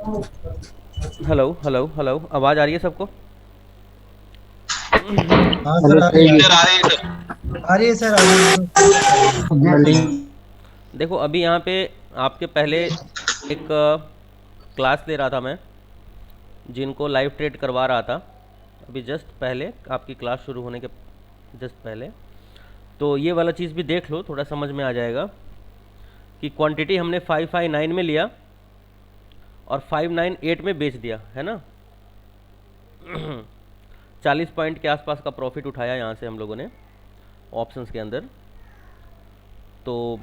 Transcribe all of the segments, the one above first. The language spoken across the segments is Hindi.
हेलो हेलो हेलो, आवाज़ आ रही है सबको? हाँ हेलो सर, आ रही है। सर। आ रही है सर, आ रही है, बिल्कुल क्लियर आ रही है। देखो अभी यहाँ पे आपके पहले एक क्लास ले रहा था मैं, जिनको लाइव ट्रेड करवा रहा था अभी जस्ट पहले, आपकी क्लास शुरू होने के जस्ट पहले। तो ये वाला चीज़ भी देख लो, थोड़ा समझ में आ जाएगा कि क्वांटिटी हमने 559 में लिया और 598 में बेच दिया, है ना। 40 पॉइंट के आसपास का प्रॉफिट उठाया यहाँ से हम लोगों ने ऑप्शंस के अंदर। तो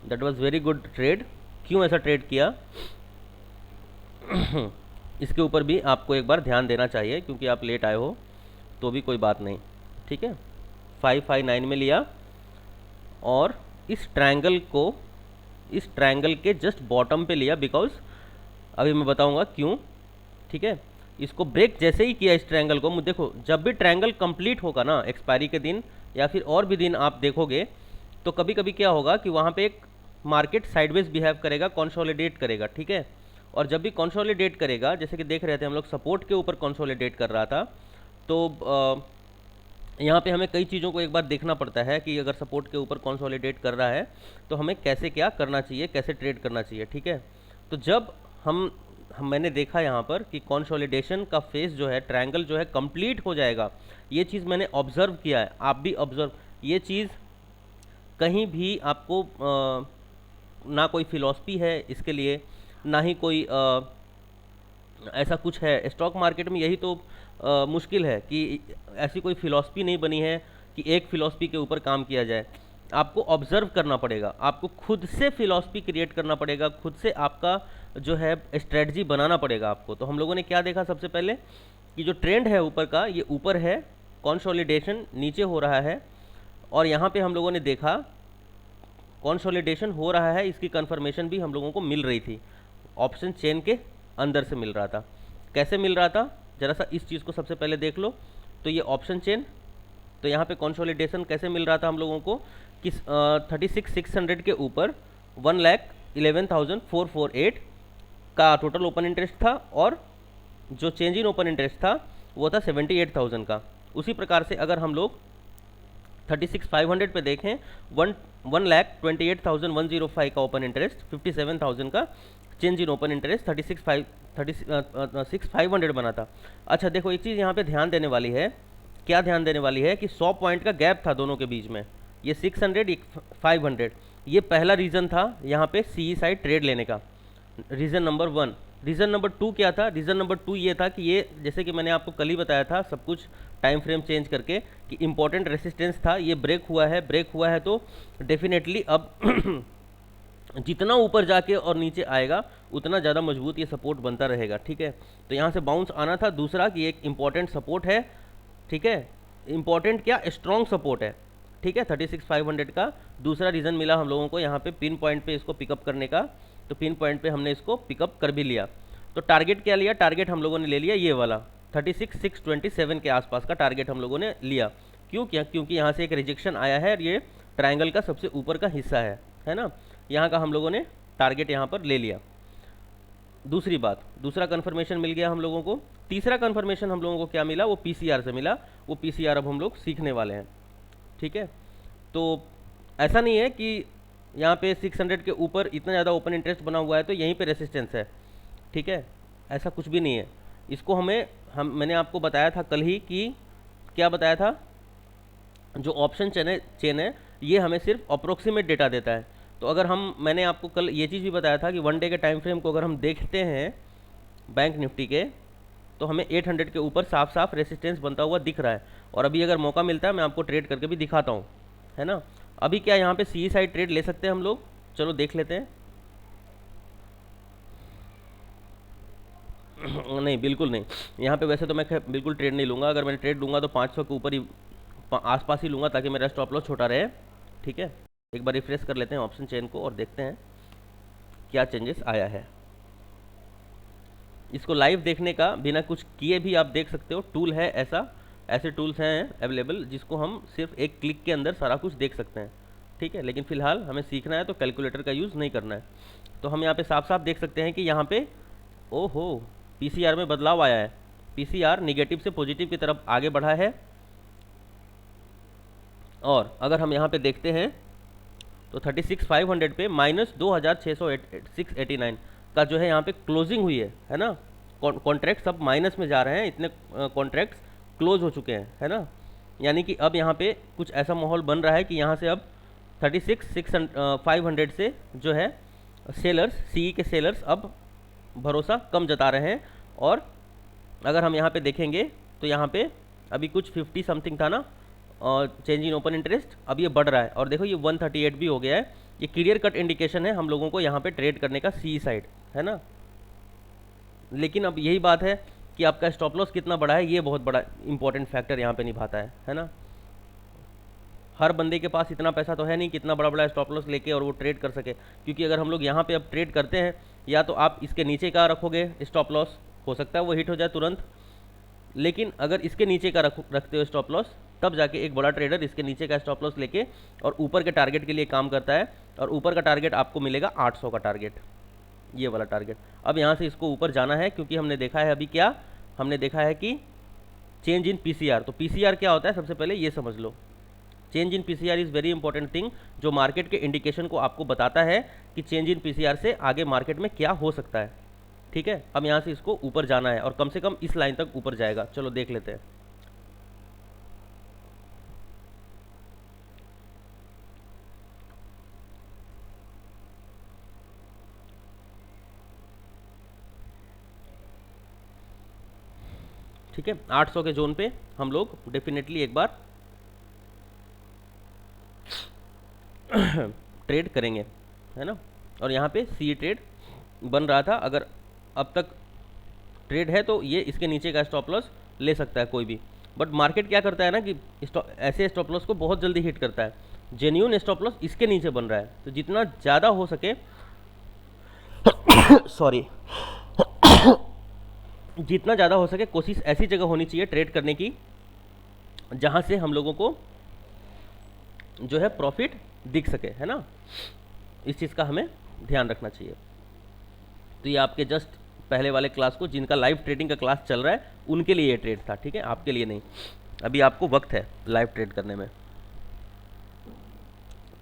that was very good trade. क्यों ऐसा ट्रेड किया, इसके ऊपर भी आपको एक बार ध्यान देना चाहिए, क्योंकि आप लेट आए हो तो भी कोई बात नहीं, ठीक है। 559 में लिया और इस ट्रायंगल को, इस ट्रायंगल के जस्ट बॉटम पे लिया, बिकॉज अभी मैं बताऊंगा क्यों, ठीक है। इसको ब्रेक जैसे ही किया इस ट्रायंगल को, देखो जब भी ट्रायंगल कंप्लीट होगा ना एक्सपायरी के दिन या फिर और भी दिन आप देखोगे, तो कभी कभी क्या होगा कि वहाँ पे एक मार्केट साइडवेज बिहेव करेगा, कंसोलिडेट करेगा, ठीक है। और जब भी कंसोलिडेट करेगा, जैसे कि देख रहे थे हम लोग सपोर्ट के ऊपर कंसोलिडेट कर रहा था, तो यहाँ पे हमें कई चीज़ों को एक बार देखना पड़ता है कि अगर सपोर्ट के ऊपर कंसोलिडेट कर रहा है तो हमें कैसे क्या करना चाहिए, कैसे ट्रेड करना चाहिए, ठीक है। तो जब मैंने देखा यहाँ पर कि कंसोलिडेशन का फेज जो है, ट्रायंगल जो है कंप्लीट हो जाएगा, ये चीज़ मैंने ऑब्जर्व किया है, आप भी ऑब्जर्व, ये चीज़ कहीं भी आपको ना कोई फिलॉसफी है इसके लिए, ना ही कोई ऐसा कुछ है स्टॉक मार्केट में। यही तो मुश्किल है कि ऐसी कोई फिलॉसफी नहीं बनी है कि एक फिलॉसफी के ऊपर काम किया जाए। आपको ऑब्जर्व करना पड़ेगा, आपको खुद से फिलॉसफी क्रिएट करना पड़ेगा, खुद से आपका जो है स्ट्रेटजी बनाना पड़ेगा आपको। तो हम लोगों ने क्या देखा, सबसे पहले कि जो ट्रेंड है ऊपर का, ये ऊपर है, कंसोलिडेशन नीचे हो रहा है, और यहाँ पे हम लोगों ने देखा कंसोलिडेशन हो रहा है, इसकी कंफर्मेशन भी हम लोगों को मिल रही थी, ऑप्शन चेन के अंदर से मिल रहा था। कैसे मिल रहा था, जरा सा इस चीज़ को सबसे पहले देख लो। तो ये ऑप्शन चेन, तो यहाँ पे कंसोलिडेशन कैसे मिल रहा था हम लोगों को कि 36,600 के ऊपर 1,11,448 का टोटल ओपन इंटरेस्ट था, और जो चेंज इन ओपन इंटरेस्ट था वो था 78,000 का। उसी प्रकार से अगर हम लोग 36,500 पे देखें, 1,28,105 का ओपन इंटरेस्ट, 57,000 का चेंज इन ओपन इंटरेस्ट, 36,500 बना था। अच्छा देखो एक चीज़ यहाँ पे ध्यान देने वाली है, क्या ध्यान देने वाली है कि 100 पॉइंट का गैप था दोनों के बीच में, ये 600 ये 500, ये पहला रीज़न था यहाँ पे सी साइड ट्रेड लेने का, reason number one. Reason number two क्या था, रीज़न नंबर टू ये था कि ये, जैसे कि मैंने आपको कल ही बताया था सब कुछ टाइम फ्रेम चेंज करके, कि इंपॉर्टेंट रेसिस्टेंस था, ये ब्रेक हुआ है, ब्रेक हुआ है तो डेफिनेटली अब जितना ऊपर जाके और नीचे आएगा उतना ज़्यादा मजबूत ये सपोर्ट बनता रहेगा, ठीक है। तो यहाँ से बाउंस आना था। दूसरा कि एक इंपॉर्टेंट सपोर्ट है, ठीक है, इंपॉर्टेंट क्या, स्ट्रॉन्ग सपोर्ट है, ठीक है, 36,500 का। दूसरा रीज़न मिला हम लोगों को यहाँ पे पिन पॉइंट पे इसको पिकअप करने का, तो पिन पॉइंट पे हमने इसको पिकअप कर भी लिया। तो टारगेट क्या लिया, टारगेट हम लोगों ने ले लिया ये वाला 36,627 के आसपास का टारगेट हम लोगों ने लिया। क्यों किया, क्योंकि यहाँ से एक रिजेक्शन आया है और ये ट्रायंगल का सबसे ऊपर का हिस्सा है ना, यहाँ का हम लोगों ने टारगेट यहाँ पर ले लिया। दूसरी बात, दूसरा कंफर्मेशन मिल गया हम लोगों को। तीसरा कंफर्मेशन हम लोगों को क्या मिला, वो पीसीआर से मिला। वो पीसीआर अब हम लोग सीखने वाले हैं, ठीक है। तो ऐसा नहीं है कि यहाँ पे 600 के ऊपर इतना ज़्यादा ओपन इंटरेस्ट बना हुआ है तो यहीं पे रेसिस्टेंस है, ठीक है, ऐसा कुछ भी नहीं है। इसको मैंने आपको बताया था कल ही कि, क्या बताया था, जो ऑप्शन चेन है ये हमें सिर्फ अप्रोक्सीमेट डेटा देता है। तो अगर मैंने आपको कल ये चीज़ भी बताया था कि वन डे के टाइम फ्रेम को अगर हम देखते हैं बैंक निफ्टी के, तो हमें 800 के ऊपर साफ साफ रेसिस्टेंस बनता हुआ दिख रहा है। और अभी अगर मौका मिलता है मैं आपको ट्रेड करके भी दिखाता हूँ, है ना। अभी क्या यहाँ पे सी साइड ट्रेड ले सकते हैं हम लोग, चलो देख लेते हैं। नहीं बिल्कुल नहीं, यहाँ पे वैसे तो मैं बिल्कुल ट्रेड नहीं लूँगा। अगर मैं ट्रेड लूँगा तो 500 के ऊपर ही, आसपास ही लूँगा, ताकि मेरा स्टॉप लॉस छोटा रहे, ठीक है। एक बार रिफ्रेश कर लेते हैं ऑप्शन चेन को और देखते हैं क्या चेंजेस आया है। इसको लाइव देखने का बिना कुछ किए भी आप देख सकते हो, टूल है ऐसा, ऐसे टूल्स हैं अवेलेबल जिसको हम सिर्फ एक क्लिक के अंदर सारा कुछ देख सकते हैं, ठीक है, लेकिन फिलहाल हमें सीखना है तो कैलकुलेटर का यूज़ नहीं करना है। तो हम यहाँ पे साफ साफ देख सकते हैं कि यहाँ पे ओहो पीसीआर में बदलाव आया है, पीसीआर निगेटिव से पॉजिटिव की तरफ आगे बढ़ा है। और अगर हम यहाँ पे देखते हैं तो 36,500 पे -2,689 का जो है यहाँ पे क्लोजिंग हुई है ना। कॉन्ट्रैक्ट सब माइनस में जा रहे हैं, इतने कॉन्ट्रैक्ट्स क्लोज हो चुके हैं, है ना। यानी कि अब यहाँ पे कुछ ऐसा माहौल बन रहा है कि यहाँ से अब 36,500 से जो है सेलर्स, सीई के सेलर्स अब भरोसा कम जता रहे हैं। और अगर हम यहाँ पे देखेंगे तो यहाँ पे अभी कुछ 50 समथिंग था ना चेंज इन ओपन इंटरेस्ट, अब ये बढ़ रहा है और देखो ये 138 भी हो गया है। ये क्लियर कट इंडिकेशन है हम लोगों को यहाँ पे ट्रेड करने का सी साइड, है ना। लेकिन अब यही बात है कि आपका स्टॉप लॉस कितना बड़ा है, ये बहुत बड़ा इंपॉर्टेंट फैक्टर यहाँ पे निभाता है ना। हर बंदे के पास इतना पैसा तो है नहीं कि इतना बड़ा बड़ा स्टॉप लॉस लेके और वो ट्रेड कर सके, क्योंकि अगर हम लोग यहाँ पे अब ट्रेड करते हैं या तो आप इसके नीचे का रखोगे स्टॉप लॉस, हो सकता है वो हिट हो जाए तुरंत, लेकिन अगर इसके नीचे का रखते हो स्टॉप लॉस, तब जाके एक बड़ा ट्रेडर इसके नीचे का स्टॉप लॉस लेके और ऊपर के टारगेट के लिए काम करता है। और ऊपर का टारगेट आपको मिलेगा 800 का टारगेट, ये वाला टारगेट। अब यहाँ से इसको ऊपर जाना है, क्योंकि हमने देखा है अभी क्या, हमने देखा है कि चेंज इन पीसीआर। तो पीसीआर क्या होता है सबसे पहले ये समझ लो। Change in PCR is very important thing, जो मार्केट के इंडिकेशन को आपको बताता है कि चेंज इन पीसीआर से आगे मार्केट में क्या हो सकता है। ठीक है, अब यहाँ से इसको ऊपर जाना है और कम से कम इस लाइन तक ऊपर जाएगा। चलो देख लेते हैं। ठीक है, 800 के जोन पे हम लोग डेफिनेटली एक बार ट्रेड करेंगे, है ना। और यहाँ पे सी ट्रेड बन रहा था, अगर अब तक ट्रेड है तो ये इसके नीचे का स्टॉप लॉस ले सकता है कोई भी। बट मार्केट क्या करता है ना कि ऐसे स्टॉप लॉस को बहुत जल्दी हिट करता है। जेन्यून स्टॉप लॉस इसके नीचे बन रहा है, तो जितना ज़्यादा हो सके सॉरी जितना ज़्यादा हो सके कोशिश ऐसी जगह होनी चाहिए ट्रेड करने की जहाँ से हम लोगों को जो है प्रॉफिट दिख सके, है ना। इस चीज़ का हमें ध्यान रखना चाहिए। तो ये आपके जस्ट पहले वाले क्लास को, जिनका लाइव ट्रेडिंग का क्लास चल रहा है, उनके लिए ये ट्रेड था, ठीक है, आपके लिए नहीं। अभी आपको वक्त है लाइव ट्रेड करने में।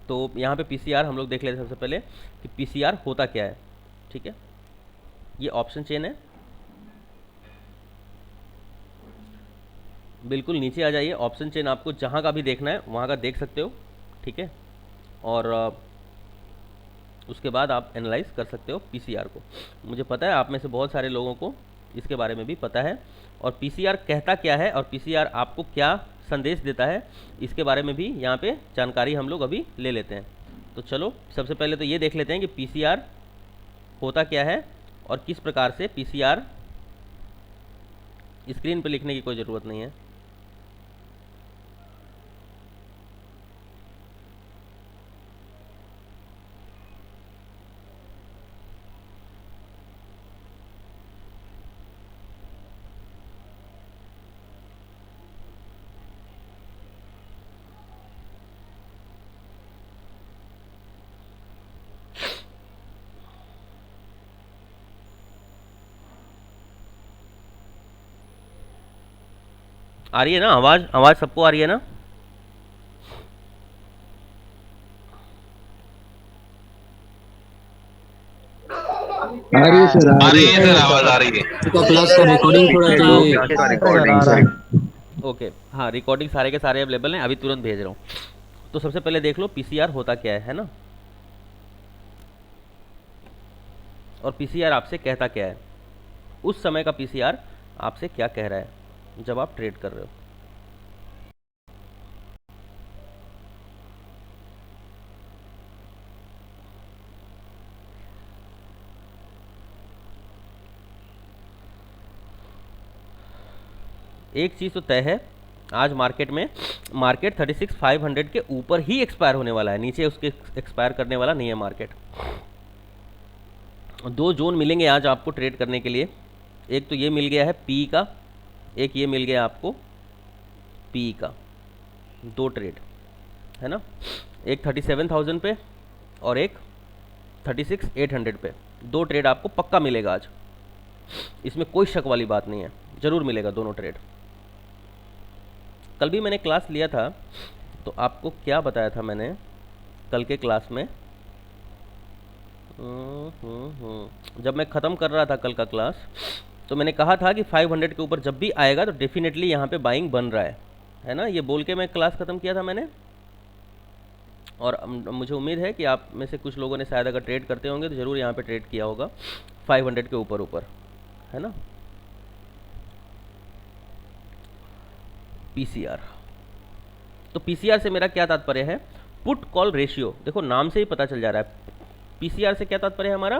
तो यहाँ पे पीसीआर हम लोग देख लेते हैं सबसे पहले कि पीसीआर होता क्या है। ठीक है, ये ऑप्शन चेन है, बिल्कुल नीचे आ जाइए। ऑप्शन चेन आपको जहाँ का भी देखना है वहाँ का देख सकते हो, ठीक है। और उसके बाद आप एनालाइज कर सकते हो पीसीआर को। मुझे पता है आप में से बहुत सारे लोगों को इसके बारे में भी पता है, और पीसीआर कहता क्या है और पीसीआर आपको क्या संदेश देता है, इसके बारे में भी यहाँ पे जानकारी हम लोग अभी ले लेते हैं। तो चलो सबसे पहले तो ये देख लेते हैं कि पीसीआर होता क्या है और किस प्रकार से पीसीआर, स्क्रीन पर लिखने की कोई ज़रूरत नहीं है। आ रही है ना आवाज़? आवाज़ सबको आ रही है ना? आ रही है सर, आ रही है सर, आवाज आ रही है। इसका क्लास का रिकॉर्डिंग थोड़ा चाहिए। ओके, हाँ रिकॉर्डिंग सारे के सारे अवेलेबल हैं, अभी तुरंत भेज रहा हूँ। तो सबसे पहले देख लो पीसीआर होता क्या है ना, और पीसीआर आपसे कहता क्या है। उस समय का पीसीआर आपसे क्या कह रहा है जब आप ट्रेड कर रहे हो। एक चीज़ तो तय है, आज मार्केट में मार्केट 36,500 के ऊपर ही एक्सपायर होने वाला है, नीचे उसके एक्सपायर करने वाला नहीं है मार्केट। दो जोन मिलेंगे आज आपको ट्रेड करने के लिए, एक तो ये मिल गया है पी का, एक ये मिल गया आपको पी का, दो ट्रेड है ना। एक 37,000 पे और एक 36,800 पे। 2 ट्रेड आपको पक्का मिलेगा आज, इसमें कोई शक वाली बात नहीं है, ज़रूर मिलेगा दोनों ट्रेड। कल भी मैंने क्लास लिया था, तो आपको क्या बताया था मैंने कल के क्लास में? जब मैं ख़त्म कर रहा था कल का क्लास, तो मैंने कहा था कि 500 के ऊपर जब भी आएगा तो डेफिनेटली यहाँ पे बाइंग बन रहा है ना, ये बोल के मैं क्लास ख़त्म किया था मैंने। और मुझे उम्मीद है कि आप में से कुछ लोगों ने शायद अगर ट्रेड करते होंगे तो ज़रूर यहाँ पे ट्रेड किया होगा 500 के ऊपर, है ना। पीसीआर, तो पीसीआर से मेरा क्या तात्पर्य है? Put call ratio. देखो नाम से ही पता चल जा रहा है पीसीआर से क्या तात्पर्य है हमारा,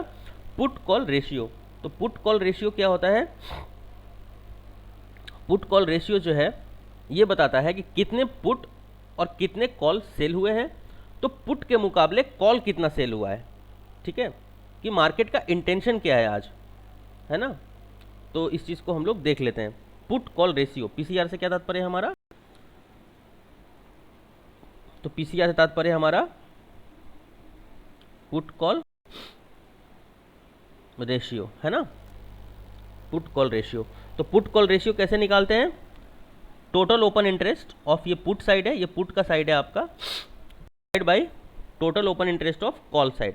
पुट कॉल रेशियो। तो पुट कॉल रेशियो क्या होता है? पुट कॉल रेशियो जो है ये बताता है कि कितने पुट और कितने कॉल सेल हुए हैं, तो पुट के मुकाबले कॉल कितना सेल हुआ है, ठीक है, कि मार्केट का इंटेंशन क्या है आज, है ना। तो इस चीज़ को हम लोग देख लेते हैं। पुट कॉल रेशियो, पीसीआर से क्या तात्पर्य है हमारा? तो पीसीआर से तात्पर्य हमारा पुट कॉल रेशियो, है ना, पुट कॉल रेशियो। तो पुट कॉल रेशियो कैसे निकालते हैं? टोटल ओपन इंटरेस्ट ऑफ, ये पुट साइड है, ये पुट का साइड है आपका, divide by total open interest of call side,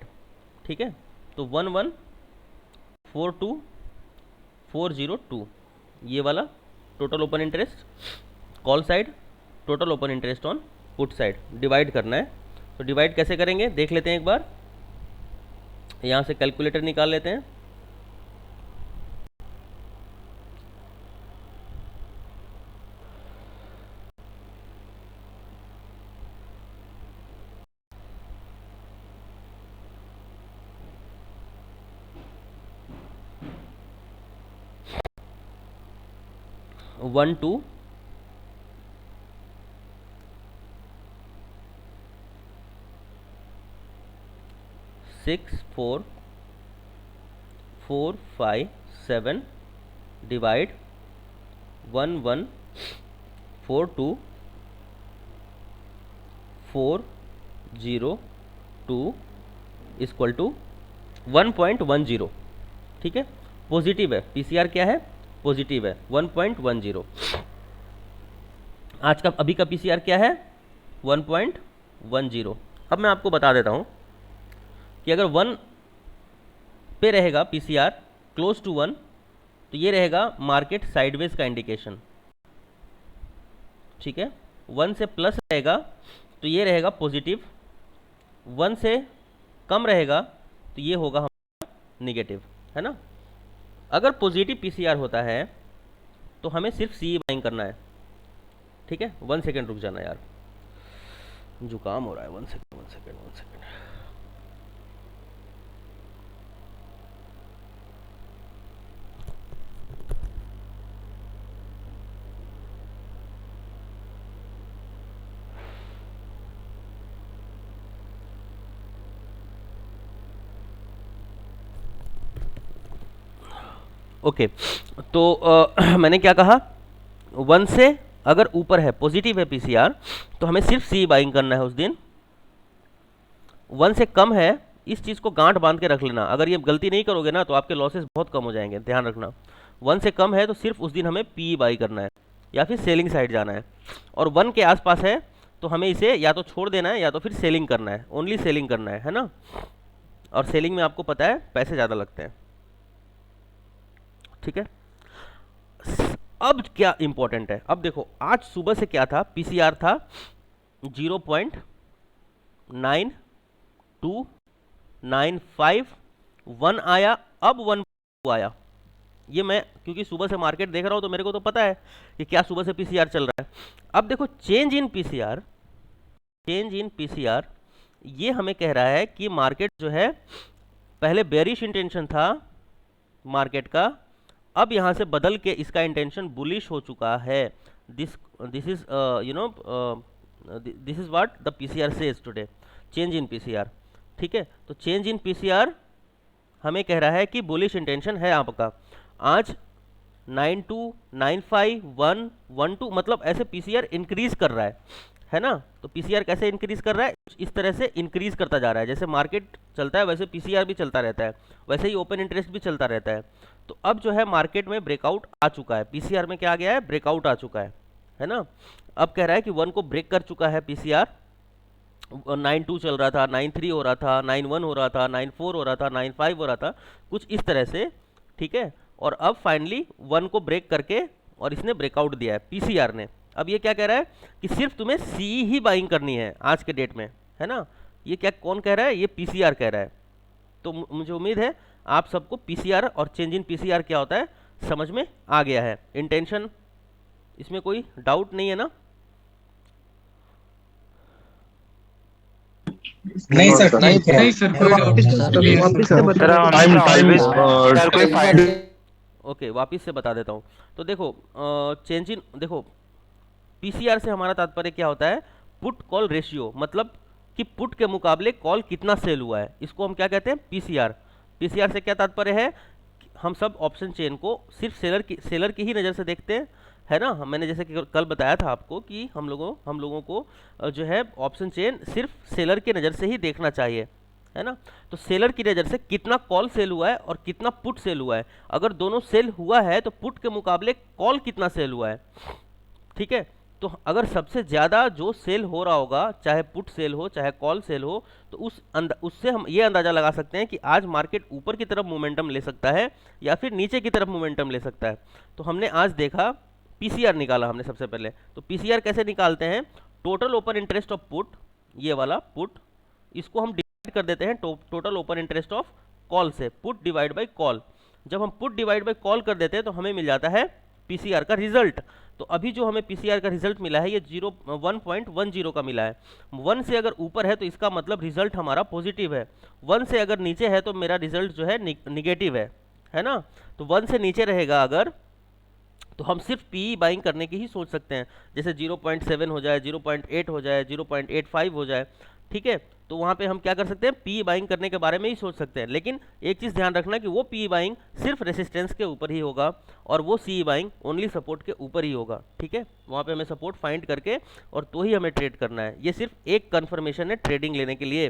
ठीक है। तो 1142,402 ये वाला total open interest call side, total open interest on put side, divide करना है। तो डिवाइड कैसे करेंगे देख लेते हैं एक बार। यहाँ से कैलकुलेटर निकाल लेते हैं। One two 64457 divide 1142,402 equal to 1.10, ठीक है। पॉजिटिव है, पीसीआर क्या है? पॉजिटिव है, 1.10। आज का अभी का पीसीआर क्या है? 1.10। अब मैं आपको बता देता हूँ कि अगर 1 पे रहेगा पीसीआर क्लोज टू 1, तो ये रहेगा मार्केट साइडवेज का इंडिकेशन, ठीक है। 1 से प्लस रहेगा तो ये रहेगा पॉजिटिव, 1 से कम रहेगा तो ये होगा हमारा निगेटिव, है ना। अगर पॉजिटिव पीसीआर होता है तो हमें सिर्फ सी बाइंग करना है, ठीक है। 1 सेकेंड रुक जाना यार, जुकाम हो रहा है। 1 सेकेंड 1 सेकेंड 1 सेकेंड। ओके, तो मैंने क्या कहा, 1 से अगर ऊपर है, पॉजिटिव है पीसीआर, तो हमें सिर्फ सी बाइंग करना है उस दिन। 1 से कम है, इस चीज़ को गांठ बांध के रख लेना। अगर ये गलती नहीं करोगे ना तो आपके लॉसेस बहुत कम हो जाएंगे, ध्यान रखना। 1 से कम है तो सिर्फ उस दिन हमें पी बाई करना है या फिर सेलिंग साइड जाना है, और 1 के आसपास है तो हमें इसे या तो छोड़ देना है या तो फिर सेलिंग करना है, ओनली सेलिंग करना है ना। और सेलिंग में आपको पता है पैसे ज़्यादा लगते हैं, ठीक है। अब क्या इंपॉर्टेंट है, अब देखो आज सुबह से क्या था, पीसीआर था 0.9295, 1 आया, अब 1 आया। ये मैं क्योंकि सुबह से मार्केट देख रहा हूं तो मेरे को तो पता है कि क्या सुबह से पीसीआर चल रहा है। अब देखो चेंज इन पीसीआर, ये हमें कह रहा है कि मार्केट जो है पहले बेरिश इंटेंशन था मार्केट का, अब यहां से बदल के इसका इंटेंशन बुलिश हो चुका है। This is this is what the PCR says today, change in PCR, ठीक है। तो चेंज इन पीसीआर हमें कह रहा है कि बुलिश इंटेंशन है आपका। आज 9295 112 मतलब ऐसे पीसीआर इंक्रीज कर रहा है, है ना। तो पीसीआर कैसे इंक्रीज कर रहा है, इस तरह से इंक्रीज करता जा रहा है। जैसे मार्केट चलता है वैसे पीसीआर भी चलता रहता है, वैसे ही ओपन इंटरेस्ट भी चलता रहता है। तो अब जो है मार्केट में ब्रेकआउट आ चुका है, पीसीआर में क्या आ गया है, ब्रेकआउट आ चुका है ना। अब कह रहा है कि 1 को ब्रेक कर चुका है पीसीआर। 9.2 चल रहा था, 9.3 हो रहा था, 9.1 हो रहा था, 9.4 हो रहा था, 9.5 हो रहा था, कुछ इस तरह से, ठीक है। और अब फाइनली 1 को ब्रेक करके और इसने ब्रेकआउट दिया है पीसीआर ने। अब ये क्या कह रहा है कि सिर्फ तुम्हें सी ही बाइंग करनी है आज के डेट में, है ना। ये क्या कौन कह रहा है, ये पीसीआर कह रहा है। तो मुझे उम्मीद है आप सबको पीसीआर और चेंज इन पीसीआर क्या होता है समझ में आ गया है। इंटेंशन इसमें कोई डाउट नहीं है ना। नहीं सर, नहीं ठीक है। नहीं सर, कोई डाउट नहीं सर। वापस से बता दो। ओके, वापस से बता देता हूँ। तो देखो चेंज इन, देखो पीसीआर से हमारा तात्पर्य क्या होता है, पुट कॉल रेशियो, मतलब कि पुट के मुकाबले कॉल कितना सेल हुआ है, इसको हम क्या कहते हैं, पीसीआर। पीसीआर से क्या तात्पर्य है, हम सब ऑप्शन चेन को सिर्फ सेलर की ही नज़र से देखते हैं, है ना। मैंने जैसे कि कल बताया था आपको कि हम लोगों को जो है ऑप्शन चेन सिर्फ सेलर की नज़र से ही देखना चाहिए, है ना। तो सेलर की नज़र से कितना कॉल सेल हुआ है और कितना पुट सेल हुआ है, अगर दोनों सेल हुआ है तो पुट के मुकाबले कॉल कितना सेल हुआ है, ठीक है। तो अगर सबसे ज़्यादा जो सेल हो रहा होगा, चाहे पुट सेल हो चाहे कॉल सेल हो, तो उससे हम ये अंदाज़ा लगा सकते हैं कि आज मार्केट ऊपर की तरफ मोमेंटम ले सकता है या फिर नीचे की तरफ मोमेंटम ले सकता है। तो हमने आज देखा पीसीआर निकाला हमने सबसे पहले। तो पीसीआर कैसे निकालते हैं, total open interest of put, ये वाला पुट, इसको हम डिवाइड कर देते हैं total open interest of call से, पुट डिवाइड बाई कॉल। जब हम पुट डिवाइड बाई कॉल कर देते हैं तो हमें मिल जाता है पीसीआर का रिजल्ट। तो अभी जो हमें पीसीआर का रिजल्ट मिला है ये 1.10 का मिला है। 1 से अगर ऊपर है तो इसका मतलब रिजल्ट हमारा पॉजिटिव है, 1 से अगर नीचे है तो मेरा रिजल्ट जो है निगेटिव है ना। तो 1 से नीचे रहेगा अगर, तो हम सिर्फ पीई बाइंग करने की ही सोच सकते हैं, जैसे 0.7 हो जाए, 0.8 हो जाए, 0.85 हो जाए, ठीक है। तो वहाँ पे हम क्या कर सकते हैं, पी बाइंग करने के बारे में ही सोच सकते हैं। लेकिन एक चीज़ ध्यान रखना कि वो पी बाइंग सिर्फ रेसिस्टेंस के ऊपर ही होगा और वो सी बाइंग ओनली सपोर्ट के ऊपर ही होगा, ठीक है। वहाँ पे हमें सपोर्ट फाइंड करके और तो ही हमें ट्रेड करना है। ये सिर्फ एक कन्फर्मेशन है ट्रेडिंग लेने के लिए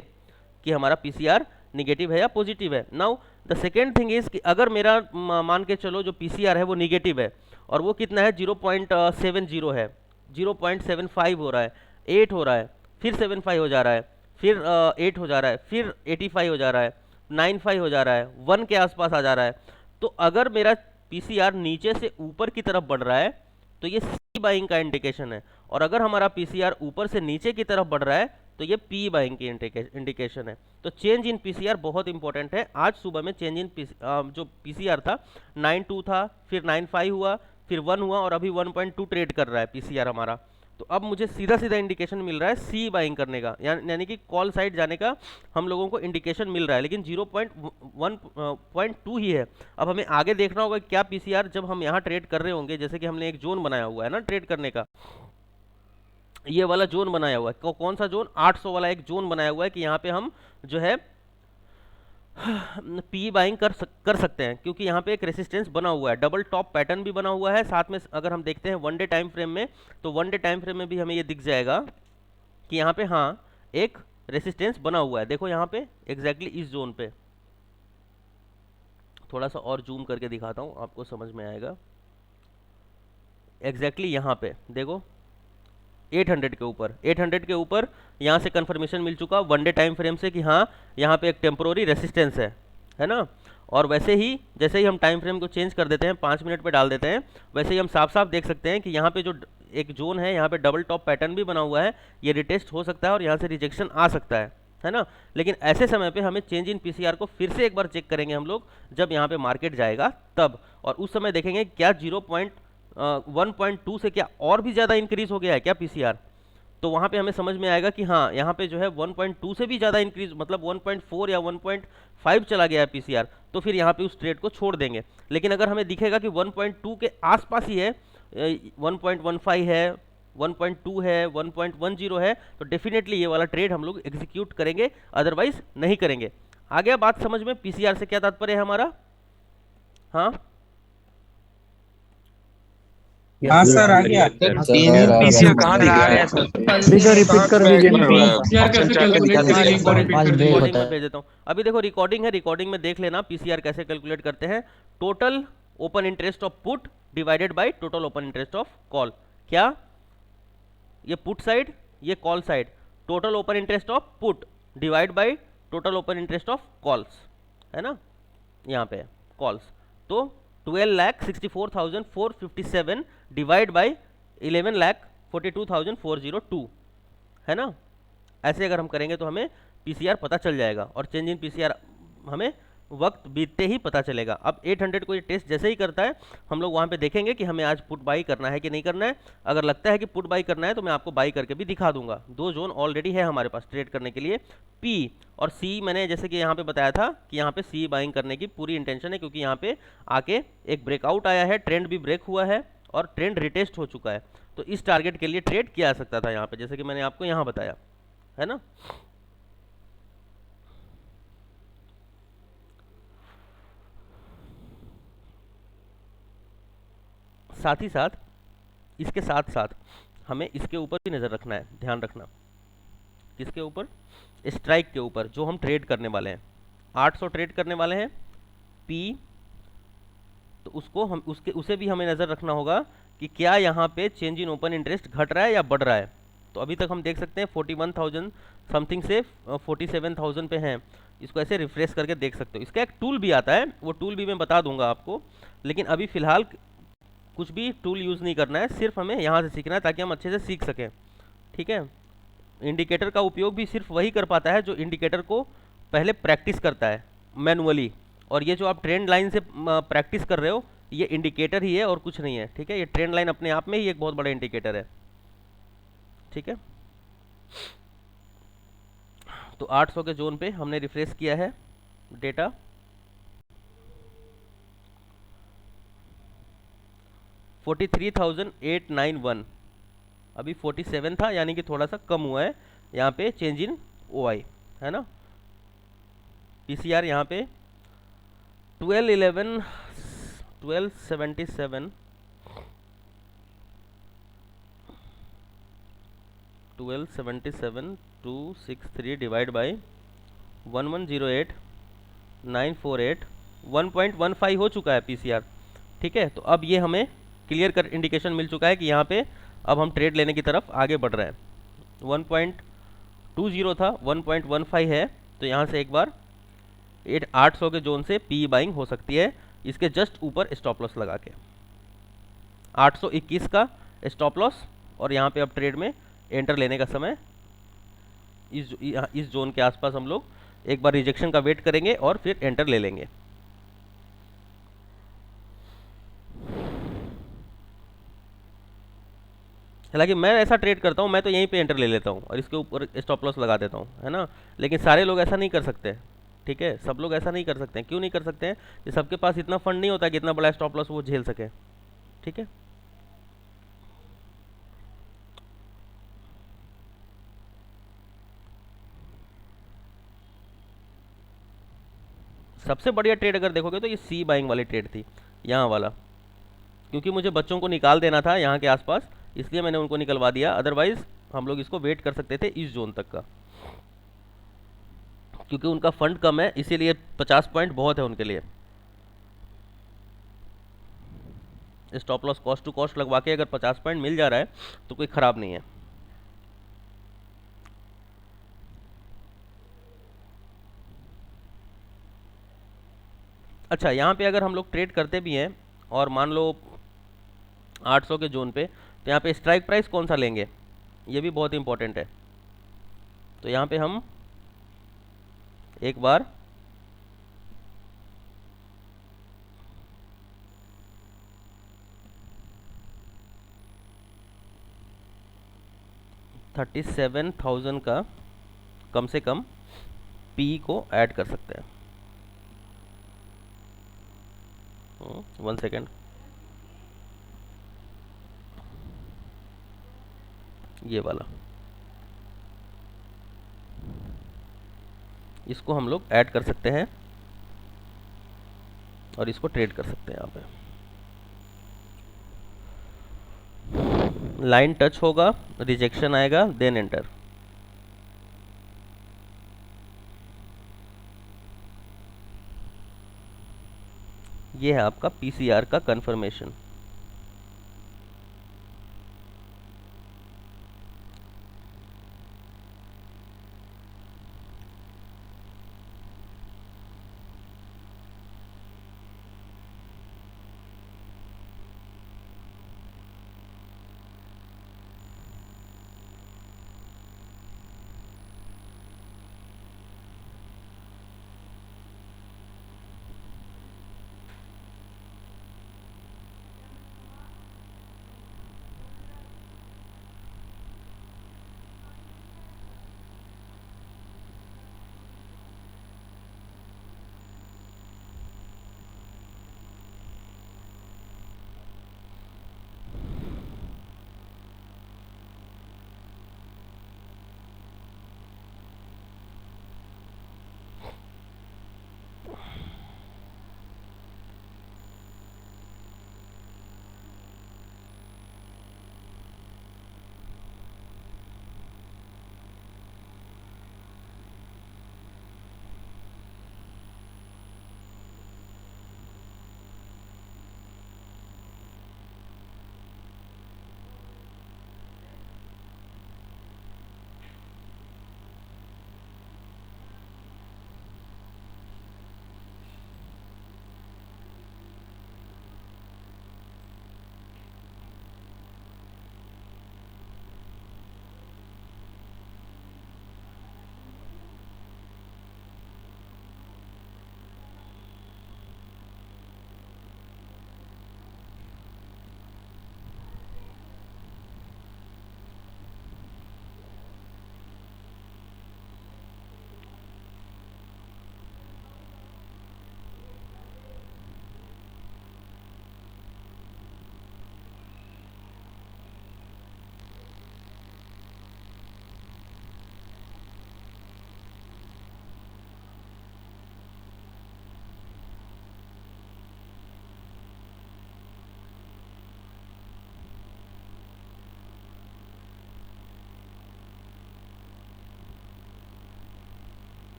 कि हमारा पीसीआर निगेटिव है या पॉजिटिव है। Now the second thing is कि अगर मेरा मान के चलो जो पीसीआर है वो निगेटिव है और वो कितना है, 0.70 है, 0.75 हो रहा है, 8 हो रहा है, फिर 75 हो जा रहा है, फिर 8 हो जा रहा है, फिर 85 हो जा रहा है, 95 हो जा रहा है, 1 के आसपास आ जा रहा है। तो अगर मेरा पीसीआर नीचे से ऊपर की तरफ बढ़ रहा है तो ये सी बाइंग का इंडिकेशन है, और अगर हमारा पीसीआर ऊपर से नीचे की तरफ बढ़ रहा है तो ये पी बाइंग की इंडिकेशन है। तो चेंज इन पीसीआर बहुत इंपॉर्टेंट है। आज सुबह में चेंज इन जो पीसीआर था 9.2 था, फिर 9.5 हुआ, फिर 1 हुआ और अभी 1.2 ट्रेड कर रहा है पीसीआर हमारा। तो अब मुझे सीधा सीधा इंडिकेशन मिल रहा है सी बाइंग करने का, यानी कि कॉल साइड जाने का हम लोगों को इंडिकेशन मिल रहा है, लेकिन 0.1.2 ही है। अब हमें आगे देखना होगा क्या पीसीआर जब हम यहाँ ट्रेड कर रहे होंगे, जैसे कि हमने एक जोन बनाया हुआ है ना ट्रेड करने का, ये वाला जोन बनाया हुआ है, कौन सा जोन, 800 वाला एक जोन बनाया हुआ है कि यहाँ पे हम जो है पी बाइंग कर सकते हैं, क्योंकि यहाँ पे एक रेसिस्टेंस बना हुआ है, डबल टॉप पैटर्न भी बना हुआ है। साथ में अगर हम देखते हैं वन डे टाइम फ्रेम में, तो वन डे टाइम फ्रेम में भी हमें ये दिख जाएगा कि यहाँ पे हाँ एक रेसिस्टेंस बना हुआ है। देखो यहाँ पे एग्जैक्टली इस जोन पे, थोड़ा सा और जूम करके दिखाता हूँ आपको समझ में आएगा। एग्जैक्टली यहाँ पे देखो 800 के ऊपर यहाँ से कंफर्मेशन मिल चुका वन डे टाइम फ्रेम से कि हाँ यहाँ पे एक टेम्पोररी रेसिस्टेंस है ना। और वैसे ही जैसे ही हम टाइम फ्रेम को चेंज कर देते हैं, 5 मिनट पे डाल देते हैं, वैसे ही हम साफ साफ देख सकते हैं कि यहाँ पे जो एक जोन है, यहाँ पे डबल टॉप पैटर्न भी बना हुआ है, ये रिटेस्ट हो सकता है और यहाँ से रिजेक्शन आ सकता है ना। लेकिन ऐसे समय पे हमें चेंज इन पीसीआर को फिर से एक बार चेक करेंगे हम लोग जब यहाँ पे मार्केट जाएगा तब, और उस समय देखेंगे क्या 1.2 से क्या और भी ज़्यादा इंक्रीज हो गया है क्या पीसीआर। तो वहाँ पे हमें समझ में आएगा कि हाँ यहाँ पे जो है 1.2 से भी ज़्यादा इंक्रीज, मतलब 1.4 या 1.5 चला गया है पीसीआर, तो फिर यहाँ पे उस ट्रेड को छोड़ देंगे। लेकिन अगर हमें दिखेगा कि 1.2 के आसपास ही है, 1.15 है, 1.2 है, 1.10 है, तो डेफिनेटली ये वाला ट्रेड हम लोग एग्जीक्यूट करेंगे, अदरवाइज नहीं करेंगे। आ गया बात समझ में, पीसीआर से क्या तात्पर्य है हमारा। हाँ हाँ सर आ गया। तीन पीसीआर कहाँ दिख रहा है सर? रिपीट कर दीजिए ना थोड़ा। पीसीआर कैसे कैलकुलेट करेंगे एक बार रिपीट कर दीजिए। रिकॉर्डिंग में भेज देता हूँ। अभी देखो रिकॉर्डिंग है, रिकॉर्डिंग में देख लेना पीसीआर कैसे कैलकुलेट करते हैं। Total open interest of put divided by total open interest of call. क्या ये पुट साइड, ये call side. Total open interest of put divide by total open interest of calls, है ना, यहाँ पे कॉल्स। तो 12,64,457 डिवाइड बाय 11,42,402, है ना। ऐसे अगर हम करेंगे तो हमें पीसीआर पता चल जाएगा, और चेंज इन पीसीआर हमें वक्त बीतते ही पता चलेगा। अब 800 को ये टेस्ट जैसे ही करता है, हम लोग वहाँ पे देखेंगे कि हमें आज पुट बाई करना है कि नहीं करना है। अगर लगता है कि पुट बाई करना है तो मैं आपको बाई करके भी दिखा दूंगा। दो जोन ऑलरेडी है हमारे पास ट्रेड करने के लिए, पी और सी। मैंने जैसे कि यहाँ पे बताया था कि यहाँ पे सी बाइंग करने की पूरी इंटेंशन है, क्योंकि यहाँ पे आके एक ब्रेकआउट आया है, ट्रेंड भी ब्रेक हुआ है और ट्रेंड रिटेस्ट हो चुका है। तो इस टारगेट के लिए ट्रेड किया जा सकता था यहाँ पे, जैसे कि मैंने आपको यहाँ बताया, है ना। साथ ही साथ इसके साथ साथ हमें इसके ऊपर भी नज़र रखना है, ध्यान रखना। किसके ऊपर? स्ट्राइक के ऊपर, जो हम ट्रेड करने वाले हैं। 800 ट्रेड करने वाले हैं पी, तो उसको हम उसे भी हमें नज़र रखना होगा कि क्या यहाँ पे चेंज इन ओपन इंटरेस्ट घट रहा है या बढ़ रहा है। तो अभी तक हम देख सकते हैं 41,000 समथिंग से 47,000 पे हैं। इसको ऐसे रिफ्रेश करके देख सकते हो। इसका एक टूल भी आता है, वो टूल भी मैं बता दूंगा आपको, लेकिन अभी फ़िलहाल कुछ भी टूल यूज़ नहीं करना है, सिर्फ हमें यहाँ से सीखना है ताकि हम अच्छे से सीख सकें, ठीक है। इंडिकेटर का उपयोग भी सिर्फ वही कर पाता है जो इंडिकेटर को पहले प्रैक्टिस करता है मैनुअली, और ये जो आप ट्रेंड लाइन से प्रैक्टिस कर रहे हो, ये इंडिकेटर ही है और कुछ नहीं है, ठीक है। ये ट्रेंड लाइन अपने आप में ही एक बहुत बड़ा इंडिकेटर है, ठीक है। तो 800 के जोन पे हमने रिफ्रेश किया है डेटा, 43,891, अभी 47 था, यानी कि थोड़ा सा कम हुआ है यहाँ पे चेंज इन ओआई, है ना। पीसीआर यहाँ पे 1277 263 डिवाइड बाय 1108,948 1.15 हो चुका है पीसीआर, ठीक है। तो अब ये हमें क्लियर कर इंडिकेशन मिल चुका है कि यहाँ पे अब हम ट्रेड लेने की तरफ आगे बढ़ रहे हैं। 1.20 था, 1.15 है, तो यहाँ से एक बार 800 के जोन से पी बाइंग हो सकती है, इसके जस्ट ऊपर स्टॉप लॉस लगा के 821 का स्टॉप लॉस, और यहाँ पे अब ट्रेड में एंटर लेने का समय इस जोन के आसपास हम लोग एक बार रिजेक्शन का वेट करेंगे और फिर एंटर ले लेंगे। हालांकि मैं ऐसा ट्रेड करता हूँ, मैं तो यहीं पे एंटर ले लेता हूँ और इसके ऊपर स्टॉप लॉस लगा देता हूँ, है ना। लेकिन सारे लोग ऐसा नहीं कर सकते, ठीक है। सब लोग ऐसा नहीं कर सकते हैं। क्यों नहीं कर सकते हैं? कि सबके पास इतना फंड नहीं होता कि इतना बड़ा स्टॉप लॉस वो झेल सके, ठीक है। सबसे बढ़िया ट्रेड अगर देखोगे तो ये सी बाइंग वाली ट्रेड थी, यहाँ वाला, क्योंकि मुझे बच्चों को निकाल देना था यहाँ के आसपास, इसलिए मैंने उनको निकलवा दिया। अदरवाइज हम लोग इसको वेट कर सकते थे इस जोन तक का, क्योंकि उनका फंड कम है, इसीलिए 50 पॉइंट बहुत है उनके लिए। Stop loss cost to cost लगवा के अगर 50 पॉइंट मिल जा रहा है तो कोई ख़राब नहीं है। अच्छा, यहाँ पे अगर हम लोग ट्रेड करते भी हैं और मान लो 800 के जोन पे, तो यहाँ पे स्ट्राइक प्राइस कौन सा लेंगे, ये भी बहुत इंपॉर्टेंट है। तो यहाँ पे हम एक बार $37,000 का कम से कम पी को ऐड कर सकते हैं। 1 सेकेंड, ये वाला, इसको हम लोग ऐड कर सकते हैं और इसको ट्रेड कर सकते हैं यहाँ पे। लाइन टच होगा, रिजेक्शन आएगा, देन एंटर। ये है आपका पीसीआर का कंफर्मेशन।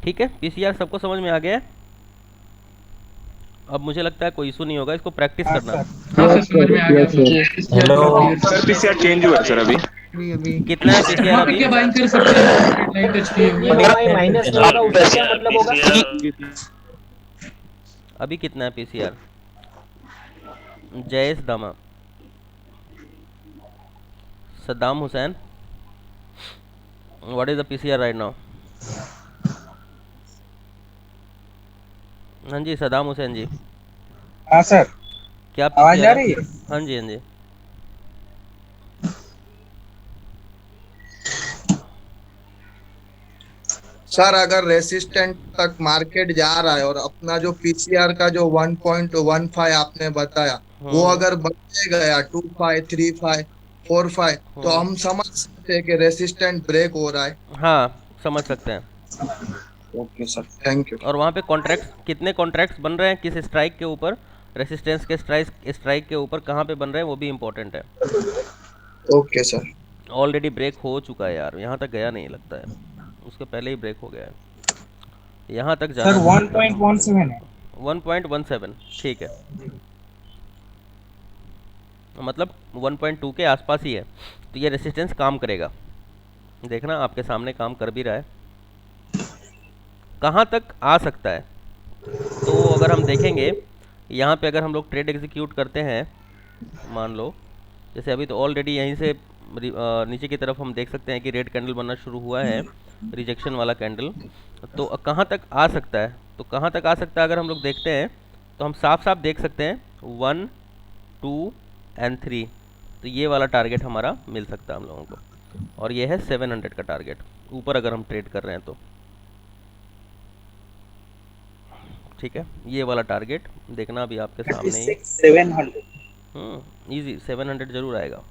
ठीक है, पीसीआर सबको समझ में आ गया है? अब मुझे लगता है कोई इशू नहीं होगा, इसको प्रैक्टिस करना। हाँ सर समझ में आ गया सर पीसीआर चेंज हुआ है सर अभी। कितना है पीसीआर वहाँ पे अभी? क्या बाइंग कर सकते हैं लाइन टच किए हुए? माइनस में होगा उसका क्या मतलब होगा? अभी कितना है पीसीआर? जयेश दामा, Saddam Hussain, what is the PCR right now? हाँ जी सद्दाम हुसैन जी, हाँ सर, क्या आवाज पीसीआर आ है? रही है? हाँ जी हाँ जी। सर अगर रेसिस्टेंट तक मार्केट जा रहा है और अपना जो पीसीआर का जो 1.15 आपने बताया वो अगर बढ़ते गया 25, 35, 45 तो हम समझ सकते हैं कि रेसिस्टेंट ब्रेक हो रहा है। हाँ समझ सकते हैं। Okay sir, thank you. और वहाँ पे कॉन्ट्रैक्ट्स, कितने कॉन्ट्रैक्ट्स बन रहे हैं किस स्ट्राइक के ऊपर, रेसिस्टेंस के स्ट्राइक के ऊपर कहाँ पे बन रहे हैं वो भी इम्पोर्टेंट है। Okay sir. ऑलरेडी ब्रेक हो चुका है यार, यहाँ तक गया नहीं लगता है, उसके पहले ही ब्रेक हो गया है, यहाँ तक जाना सर नहीं 1.17 है। 1.17 ठीक है, मतलब 1.2 के आसपास ही है, तो ये रेसिस्टेंस काम करेगा। देखना आपके सामने काम कर भी रहा है। कहाँ तक आ सकता है, तो अगर हम देखेंगे यहाँ पे, अगर हम लोग ट्रेड एग्जीक्यूट करते हैं, मान लो जैसे अभी तो ऑलरेडी यहीं से नीचे की तरफ हम देख सकते हैं कि रेड कैंडल बनना शुरू हुआ है, रिजेक्शन वाला कैंडल। तो कहाँ तक आ सकता है, तो कहाँ तक आ सकता है अगर हम लोग देखते हैं तो हम साफ साफ देख सकते हैं 1, 2 एंड 3, तो ये वाला टारगेट हमारा मिल सकता है हम लोगों को, और ये है 700 का टारगेट ऊपर अगर हम ट्रेड कर रहे हैं तो। ठीक है, ये वाला टारगेट देखना अभी आपके सामने ही। 700 इजी 700 जरूर आएगा।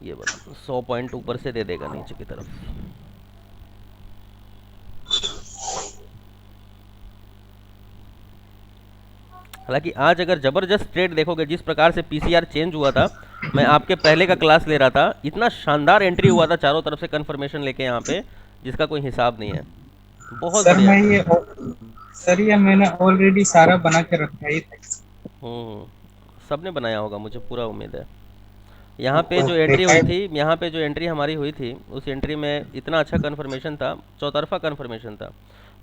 ये वाला 100 पॉइंट ऊपर से दे देगा नीचे की तरफ। हालांकि आज अगर जबरदस्त ट्रेड देखोगे, जिस प्रकार से पीसीआर चेंज हुआ था, मैं आपके पहले का क्लास ले रहा था, इतना शानदार एंट्री हुआ था चारों तरफ से कंफर्मेशन लेके यहाँ पे, जिसका कोई हिसाब नहीं है। बहुत सर बढ़िया। ये मैंने ऑलरेडी सारा बना के रखा है। सबने बनाया होगा, मुझे पूरा उम्मीद है। यहाँ पे जो एंट्री हुई थी, यहाँ पे जो एंट्री हमारी हुई थी, उस एंट्री में इतना अच्छा कंफर्मेशन था, चौतरफा कंफर्मेशन था।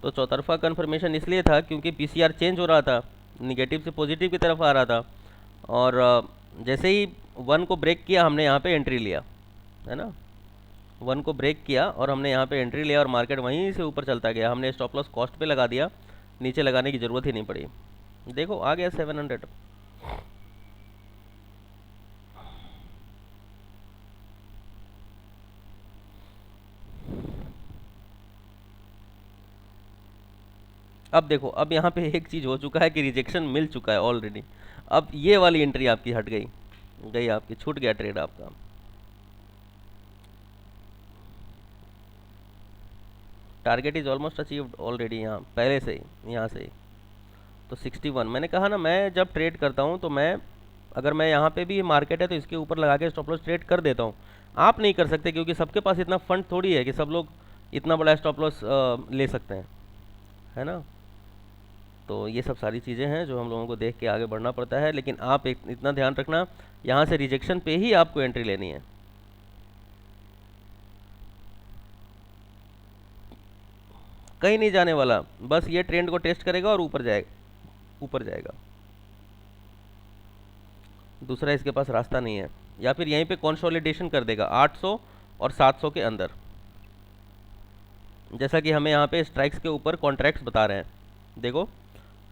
तो चौतरफा कंफर्मेशन इसलिए था क्योंकि पीसीआर चेंज हो रहा था, निगेटिव से पॉजिटिव की तरफ आ रहा था, और जैसे ही 1 को ब्रेक किया हमने यहाँ पे एंट्री लिया, है ना। 1 को ब्रेक किया और हमने यहाँ पे एंट्री लिया और मार्केट वहीं से ऊपर चलता गया। हमने स्टॉप लॉस कॉस्ट पे लगा दिया, नीचे लगाने की ज़रूरत ही नहीं पड़ी। देखो आ गया 700। अब देखो, अब यहाँ पे एक चीज़ हो चुका है कि रिजेक्शन मिल चुका है ऑलरेडी। अब ये वाली एंट्री आपकी हट गई आपकी, छूट गया ट्रेड आपका। Target is almost achieved already, यहाँ पहले से ही, यहाँ से ही। तो 61 मैंने कहा ना, मैं जब ट्रेड करता हूँ तो मैं, अगर मैं यहाँ पे भी मार्केट है तो इसके ऊपर लगा के स्टॉप लॉस ट्रेड कर देता हूँ। आप नहीं कर सकते क्योंकि सबके पास इतना फंड थोड़ी है कि सब लोग इतना बड़ा स्टॉप लॉस ले सकते हैं, है ना। तो ये सब सारी चीज़ें हैं जो हम लोगों को देख के आगे बढ़ना पड़ता है। लेकिन आप इतना ध्यान रखना, यहाँ से रिजेक्शन पे ही आपको एंट्री लेनी है। कहीं नहीं जाने वाला, बस ये ट्रेंड को टेस्ट करेगा और ऊपर जाएगा। दूसरा इसके पास रास्ता नहीं है, या फिर यहीं पे कंसोलिडेशन कर देगा 800 और 700 के अंदर, जैसा कि हमें यहाँ पे स्ट्राइक्स के ऊपर कॉन्ट्रैक्ट्स बता रहे हैं। देखो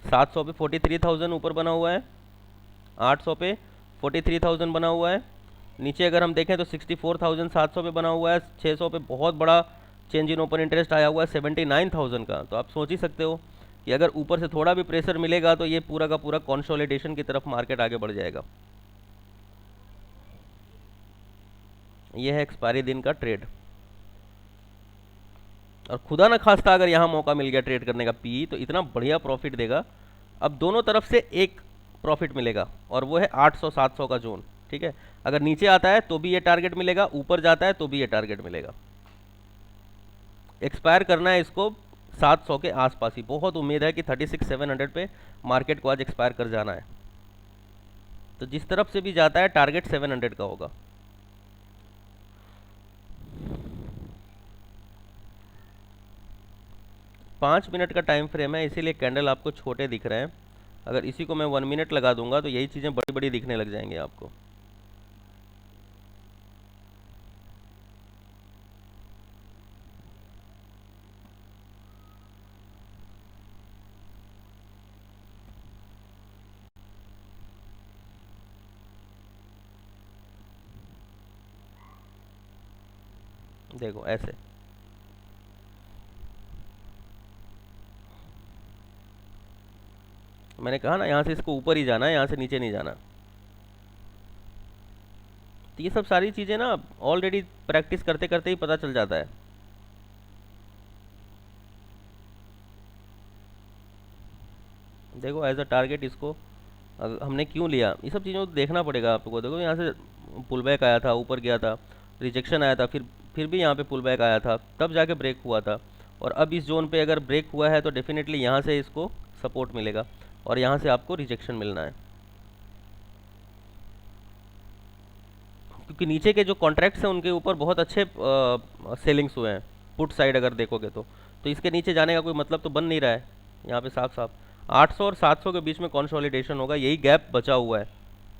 700 पे 43,000 ऊपर बना हुआ है, 800 पे 43,000 बना हुआ है, नीचे अगर हम देखें तो 64,700 पे बना हुआ है, 600 पे बहुत बड़ा चेंज इन ओपन इंटरेस्ट आया हुआ है 79,000 का। तो आप सोच ही सकते हो कि अगर ऊपर से थोड़ा भी प्रेशर मिलेगा तो ये पूरा का पूरा कंसोलिडेशन की तरफ मार्केट आगे बढ़ जाएगा। ये है एक्सपायरी दिन का ट्रेड, और खुदा ना खास्ता अगर यहाँ मौका मिल गया ट्रेड करने का पी, तो इतना बढ़िया प्रॉफिट देगा। अब दोनों तरफ से एक प्रॉफिट मिलेगा, और वो है 800-700 का जोन, ठीक है। अगर नीचे आता है तो भी ये टारगेट मिलेगा, ऊपर जाता है तो भी ये टारगेट मिलेगा। एक्सपायर करना है इसको 700 के आसपास ही। बहुत उम्मीद है कि 36,700 पे मार्केट को आज एक्सपायर कर जाना है। तो जिस तरफ से भी जाता है टारगेट 700 का होगा। पाँच मिनट का टाइम फ्रेम है, इसीलिए कैंडल आपको छोटे दिख रहे हैं। अगर इसी को मैं 1 मिनट लगा दूंगा तो यही चीज़ें बड़ी बड़ी दिखने लग जाएंगे आपको। देखो ऐसे, मैंने कहा ना यहाँ से इसको ऊपर ही जाना है, यहाँ से नीचे नहीं जाना। तो ये सब सारी चीज़ें ना ऑलरेडी प्रैक्टिस करते करते ही पता चल जाता है। देखो एज अ टारगेट इसको हमने क्यों लिया, ये सब चीज़ों को देखना पड़ेगा आपको। देखो यहाँ से पुल बैक आया था, ऊपर गया था, रिजेक्शन आया था, फिर भी यहाँ पे पुल बैक आया था, तब जाके ब्रेक हुआ था। और अब इस जोन पे अगर ब्रेक हुआ है तो डेफिनेटली यहाँ से इसको सपोर्ट मिलेगा, और यहाँ से आपको रिजेक्शन मिलना है। क्योंकि नीचे के जो कॉन्ट्रैक्ट्स हैं उनके ऊपर बहुत अच्छे सेलिंग्स हुए हैं, पुट साइड अगर देखोगे तो इसके नीचे जाने का कोई मतलब तो बन नहीं रहा है। यहाँ पे साफ साफ 800 और 700 के बीच में कंसोलिडेशन होगा, यही गैप बचा हुआ है,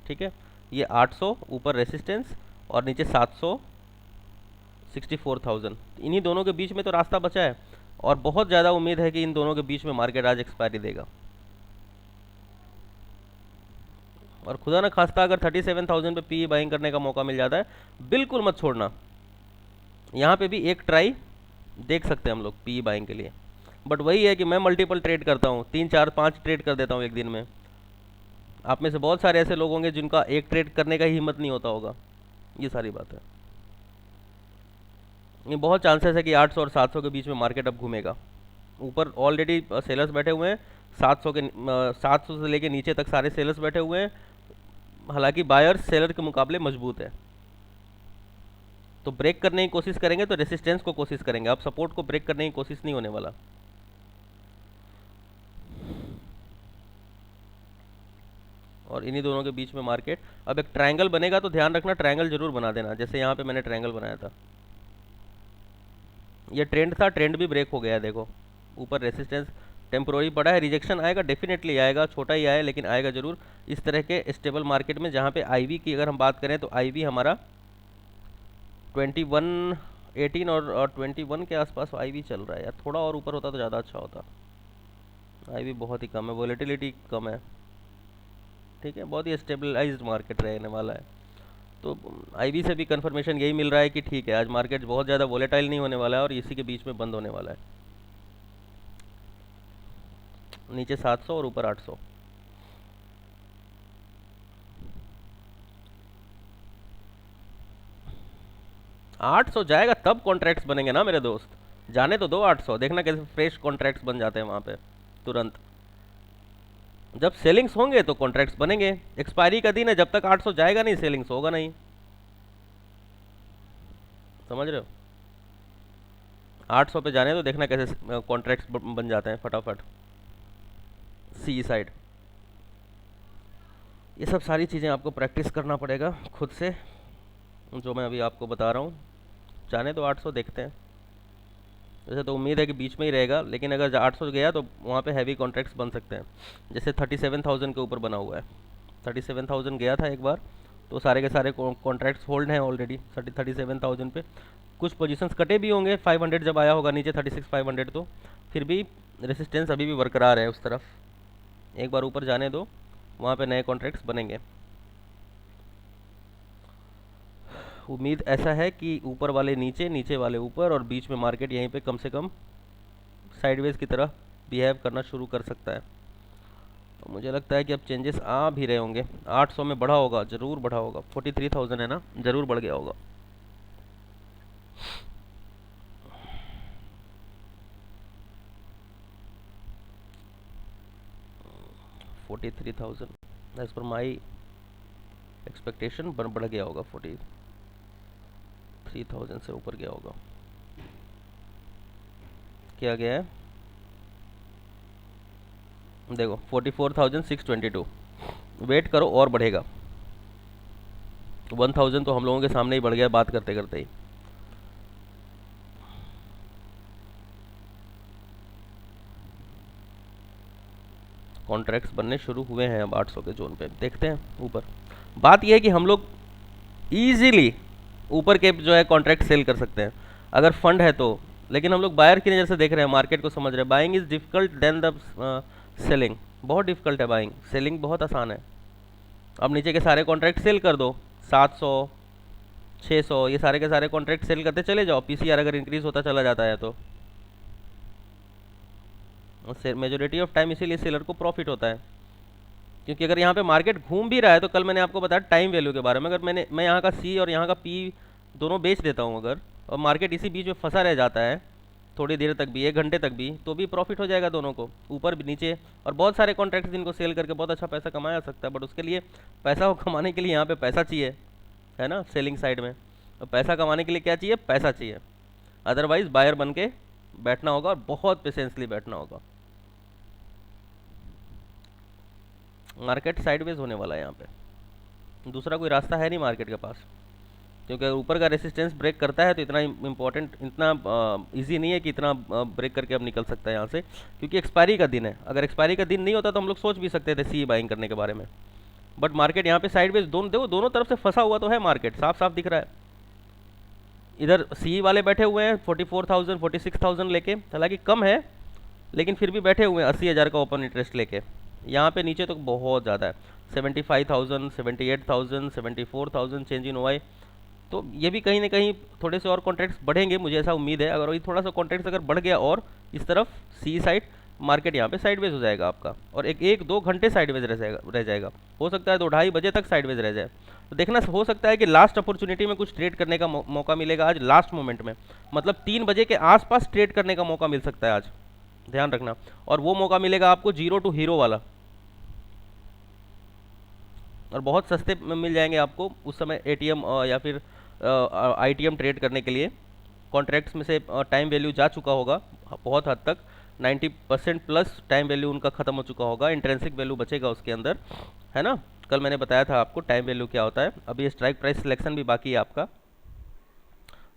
ठीक है। ये 800 ऊपर रेसिस्टेंस और नीचे 700, 64,000, इन्हीं दोनों के बीच में तो रास्ता बचा है, और बहुत ज़्यादा उम्मीद है कि इन दोनों के बीच में मार्केट आज एक्सपायरी देगा। और खुदा ना खास्ता अगर 37,000 पे पी बाइंग करने का मौका मिल जाता है, बिल्कुल मत छोड़ना। यहाँ पे भी एक ट्राई देख सकते हैं हम लोग पी बाइंग के लिए। बट वही है कि मैं मल्टीपल ट्रेड करता हूँ, 3 4 5 ट्रेड कर देता हूँ एक दिन में। आप में से बहुत सारे ऐसे लोग होंगे जिनका एक ट्रेड करने का ही हिम्मत नहीं होता होगा। ये सारी बात है। ये बहुत चांसेस है कि 800 और 700 के बीच में मार्केट अब घूमेगा। ऊपर ऑलरेडी सेलर्स बैठे हुए हैं, 700 से लेके नीचे तक सारे सेलर्स बैठे हुए हैं। हालांकि बायर सेलर के मुकाबले मजबूत है, तो ब्रेक करने की कोशिश करेंगे तो रेसिस्टेंस को कोशिश करेंगे, अब सपोर्ट को ब्रेक करने की कोशिश नहीं होने वाला। और इन्हीं दोनों के बीच में मार्केट अब एक ट्रायंगल बनेगा, तो ध्यान रखना ट्रायंगल जरूर बना देना, जैसे यहाँ पे मैंने ट्रायंगल बनाया था। ये ट्रेंड था, ट्रेंड भी ब्रेक हो गया, देखो ऊपर रेसिस्टेंस टेम्पोररी पड़ा है, रिजेक्शन आएगा, डेफिनेटली आएगा, छोटा ही आए लेकिन आएगा जरूर। इस तरह के स्टेबल मार्केट में जहाँ पे आईवी की अगर हम बात करें तो आईवी हमारा 2118 और 21 के आसपास आईवी चल रहा है यार। थोड़ा और ऊपर होता तो ज़्यादा अच्छा होता। आईवी बहुत ही कम है, वॉलेटिलिटी कम है, ठीक है, बहुत ही स्टेबलाइज्ड मार्केट रहने वाला है। तो आईवी से भी कंफर्मेशन यही मिल रहा है कि ठीक है, आज मार्केट बहुत ज़्यादा वॉलेटाइल नहीं होने वाला है और इसी के बीच में बंद होने वाला है। नीचे 700 और ऊपर 800। आठ सौ जाएगा तब कॉन्ट्रैक्ट्स बनेंगे ना मेरे दोस्त, जाने तो दो 800, देखना कैसे फ्रेश कॉन्ट्रैक्ट्स बन जाते हैं वहां पे तुरंत। जब सेलिंग्स होंगे तो कॉन्ट्रैक्ट्स बनेंगे। एक्सपायरी का दिन है, जब तक 800 जाएगा नहीं सेलिंग्स होगा नहीं, समझ रहे हो। 800 पे जाने तो देखना कैसे कॉन्ट्रैक्ट्स बन जाते हैं फटाफट सी साइड। ये सब सारी चीज़ें आपको प्रैक्टिस करना पड़ेगा खुद से, जो मैं अभी आपको बता रहा हूँ। जाने तो 800 देखते हैं, वैसे तो उम्मीद है कि बीच में ही रहेगा, लेकिन अगर 800 गया तो वहाँ पे हैवी कॉन्ट्रैक्ट्स बन सकते हैं। जैसे 37,000 के ऊपर बना हुआ है, 37,000 गया था एक बार, तो सारे के सारे कॉन्ट्रैक्ट्स होल्ड हैं ऑलरेडी 37,000 पे। कुछ पोजीशंस कटे भी होंगे, 500 जब आया होगा नीचे 36,500, तो फिर भी रेसिस्टेंस अभी भी बरकरार है उस तरफ। एक बार ऊपर जाने दो, वहाँ पे नए कॉन्ट्रैक्ट्स बनेंगे। उम्मीद ऐसा है कि ऊपर वाले नीचे, नीचे वाले ऊपर, और बीच में मार्केट यहीं पे कम से कम साइडवेज की तरह बिहेव करना शुरू कर सकता है। तो मुझे लगता है कि अब चेंजेस आ भी रहे होंगे। 800 में बढ़ा होगा, ज़रूर बढ़ा होगा, 43,000 है ना, ज़रूर बढ़ गया होगा। एज पर माई एक्सपेक्टेशन बढ़ गया होगा, 43,000 से ऊपर गया होगा। क्या गया है देखो, 44,622। वेट करो और बढ़ेगा। 1,000 तो हम लोगों के सामने ही बढ़ गया बात करते करते ही। कॉन्ट्रैक्ट्स बनने शुरू हुए हैं अब 800 के जोन पे, देखते हैं ऊपर। बात यह है कि हम लोग इजीली ऊपर के जो है कॉन्ट्रैक्ट सेल कर सकते हैं अगर फंड है तो, लेकिन हम लोग बायर की नज़र से देख रहे हैं, मार्केट को समझ रहे हैं। Buying is difficult than the selling, बहुत डिफ़िकल्ट है बाइंग, सेलिंग बहुत आसान है। अब नीचे के सारे कॉन्ट्रैक्ट सेल कर दो, 700 600 ये सारे के सारे कॉन्ट्रैक्ट सेल करते चले जाओ। पीसीआर अगर इंक्रीज होता चला जाता है तो मेजोरिटी ऑफ टाइम इसीलिए सेलर को प्रॉफिट होता है, क्योंकि अगर यहाँ पे मार्केट घूम भी रहा है तो कल मैंने आपको बताया टाइम वैल्यू के बारे में, अगर मैं यहाँ का सी और यहाँ का पी दोनों बेच देता हूँ अगर, और मार्केट इसी बीच में फंसा रह जाता है थोड़ी देर तक भी, 1 घंटे तक भी, तो भी प्रॉफिट हो जाएगा दोनों को, ऊपर भी नीचे। और बहुत सारे कॉन्ट्रैक्ट्स जिनको सेल करके बहुत अच्छा पैसा कमाया जा सकता है, बट उसके लिए पैसा को कमाने के लिए यहाँ पे पैसा चाहिए, है ना, सेलिंग साइड में। तो पैसा कमाने के लिए क्या चाहिए, पैसा चाहिए, अदरवाइज बायर बन के बैठना होगा और बहुत पेशेंसली बैठना होगा। मार्केट साइडवेज होने वाला है यहाँ पे, दूसरा कोई रास्ता है नहीं मार्केट के पास, क्योंकि अगर ऊपर का रेसिस्टेंस ब्रेक करता है तो इतना इम्पोर्टेंट, इतना इजी नहीं है कि इतना ब्रेक करके अब निकल सकता है यहाँ से, क्योंकि एक्सपायरी का दिन है। अगर एक्सपायरी का दिन नहीं होता तो हम लोग सोच भी सकते थे सी बाइंग करने के बारे में, बट मार्केट यहाँ पे साइडवेज दोनों तरफ से फंसा हुआ तो है, मार्केट साफ साफ दिख रहा है। इधर सी वाले बैठे हुए हैं 44,000 46,000 लेके, हालांकि कम है लेकिन फिर भी बैठे हुए हैं 80,000 का ओपन इंटरेस्ट लेके। यहाँ पे नीचे तो बहुत ज़्यादा है, 75,000 78,000 74,000 चेंज इन ओआई, तो ये भी कहीं ना कहीं थोड़े से और कॉन्ट्रैक्ट्स बढ़ेंगे, मुझे ऐसा उम्मीद है। अगर वही थोड़ा सा कॉन्ट्रैक्ट्स अगर बढ़ गया और इस तरफ सी साइड, मार्केट यहाँ पे साइडवेज हो जाएगा आपका, और एक दो घंटे साइडवेज रह जाएगा। हो सकता है 2-2:30 बजे तक साइडवेज रह जाए। तो देखना, हो सकता है कि लास्ट अपॉर्चुनिटी में कुछ ट्रेड करने का मौका मिलेगा आज लास्ट मोमेंट में, मतलब 3 बजे के आसपास ट्रेड करने का मौका मिल सकता है आज, ध्यान रखना। और वो मौका मिलेगा आपको 0 टू हीरो वाला, और बहुत सस्ते में मिल जाएंगे आपको उस समय एटीएम या फिर आईटीएम ट्रेड करने के लिए। कॉन्ट्रैक्ट्स में से टाइम वैल्यू जा चुका होगा बहुत हद तक, 90% प्लस टाइम वैल्यू उनका ख़त्म हो चुका होगा, इंट्रेंसिक वैल्यू बचेगा उसके अंदर, है ना। कल मैंने बताया था आपको टाइम वैल्यू क्या होता है। अभी स्ट्राइक प्राइस सिलेक्शन भी बाकी है आपका।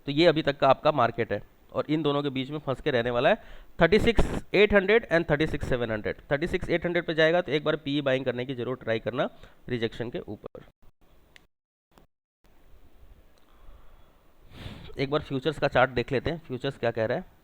तो ये अभी तक का आपका मार्केट है, और इन दोनों के बीच में फंस के रहने वाला है 36,800 एंड 36,700। 36,800 पे जाएगा तो एक बार पीई बाइंग करने की जरूर ट्राई करना रिजेक्शन के ऊपर। एक बार फ्यूचर्स का चार्ट देख लेते हैं, फ्यूचर्स क्या कह रहा है।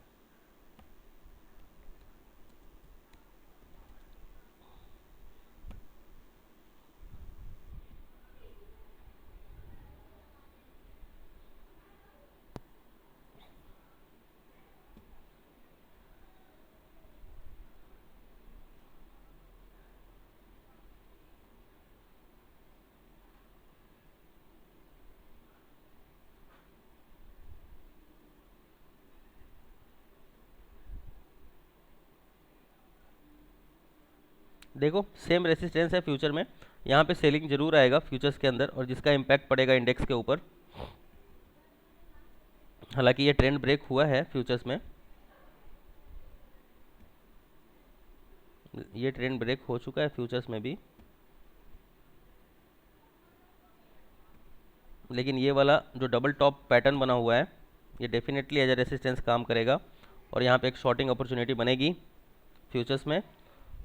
देखो सेम रेसिस्टेंस है फ्यूचर में, यहाँ पे सेलिंग जरूर आएगा फ्यूचर्स के अंदर, और जिसका इम्पैक्ट पड़ेगा इंडेक्स के ऊपर। हालांकि ये ट्रेंड ब्रेक हुआ है फ्यूचर्स में, ये ट्रेंड ब्रेक हो चुका है फ्यूचर्स में भी, लेकिन ये वाला जो डबल टॉप पैटर्न बना हुआ है ये डेफिनेटली एज ए रेसिस्टेंस काम करेगा, और यहाँ पे एक शॉर्टिंग अपॉर्चुनिटी बनेगी फ्यूचर्स में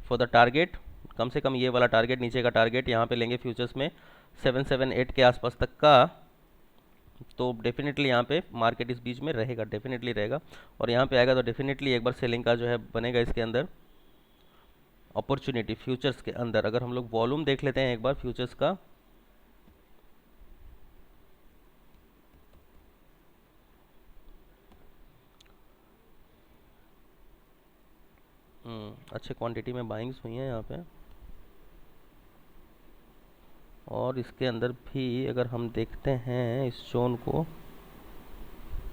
फॉर द टारगेट। कम से कम ये वाला टारगेट, नीचे का टारगेट यहाँ पे लेंगे फ्यूचर्स में 778 के आसपास तक का, तो डेफिनेटली यहाँ पे मार्केट इस बीच में रहेगा, डेफिनेटली रहेगा। और यहाँ पे आएगा तो डेफिनेटली एक बार सेलिंग का जो है बनेगा इसके अंदर अपॉर्चुनिटी फ्यूचर्स के अंदर। अगर हम लोग वॉल्यूम देख लेते हैं एक बार फ्यूचर्स का, अच्छे क्वांटिटी में बाइंग्स हुई हैं यहाँ पे, और इसके अंदर भी अगर हम देखते हैं इस जोन को,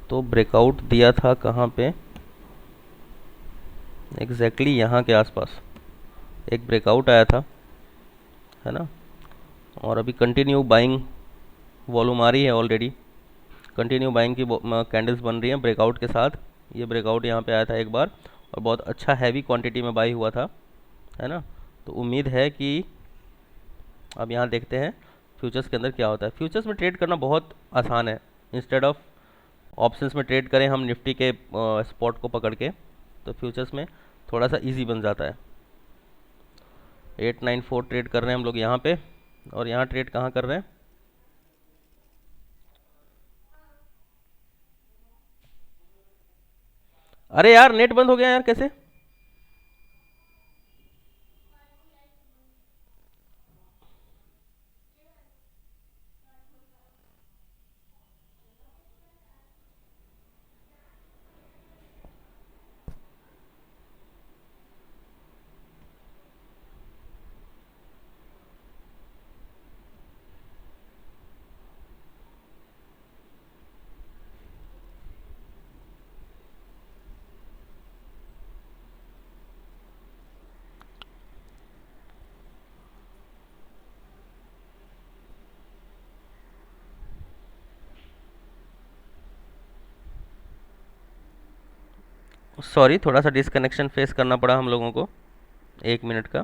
तो ब्रेकआउट दिया था कहाँ पे, एग्जैक्टली यहाँ के आसपास एक ब्रेकआउट आया था, है ना। और अभी कंटिन्यू बाइंग वॉल्यूम आ रही है, ऑलरेडी कंटिन्यू बाइंग की कैंडल्स बन रही हैं ब्रेकआउट के साथ। ये ब्रेकआउट यहाँ पे आया था एक बार, और बहुत अच्छा हैवी क्वांटिटी में बाई हुआ था, है ना। तो उम्मीद है कि अब यहाँ देखते हैं फ्यूचर्स के अंदर क्या होता है। फ्यूचर्स में ट्रेड करना बहुत आसान है, इंस्टेड ऑफ ऑप्शंस में ट्रेड करें हम निफ्टी के स्पॉट को पकड़ के, तो फ्यूचर्स में थोड़ा सा इजी बन जाता है। 894 ट्रेड कर रहे हैं हम लोग यहाँ पे, और यहाँ ट्रेड कहाँ कर रहे हैं, अरे यार नेट बंद हो गया यार, कैसे। सॉरी, थोड़ा सा डिसकनेक्शन फेस करना पड़ा हम लोगों को 1 मिनट का।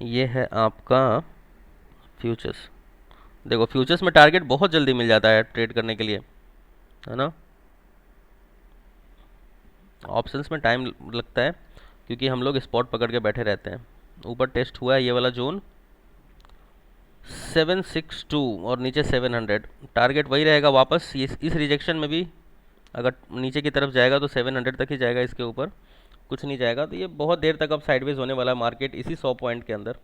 ये है आपका फ्यूचर्स। देखो फ्यूचर्स में टारगेट बहुत जल्दी मिल जाता है ट्रेड करने के लिए, है ना। ऑप्शंस में टाइम लगता है क्योंकि हम लोग स्पॉट पकड़ के बैठे रहते हैं। ऊपर टेस्ट हुआ है ये वाला जोन 762 और नीचे 700, टारगेट वही रहेगा वापस। इस रिजेक्शन में भी अगर नीचे की तरफ जाएगा तो 700 तक ही जाएगा, इसके ऊपर कुछ नहीं जाएगा। तो ये बहुत देर तक अब साइडवेज होने वाला है मार्केट इसी 100 पॉइंट के अंदर।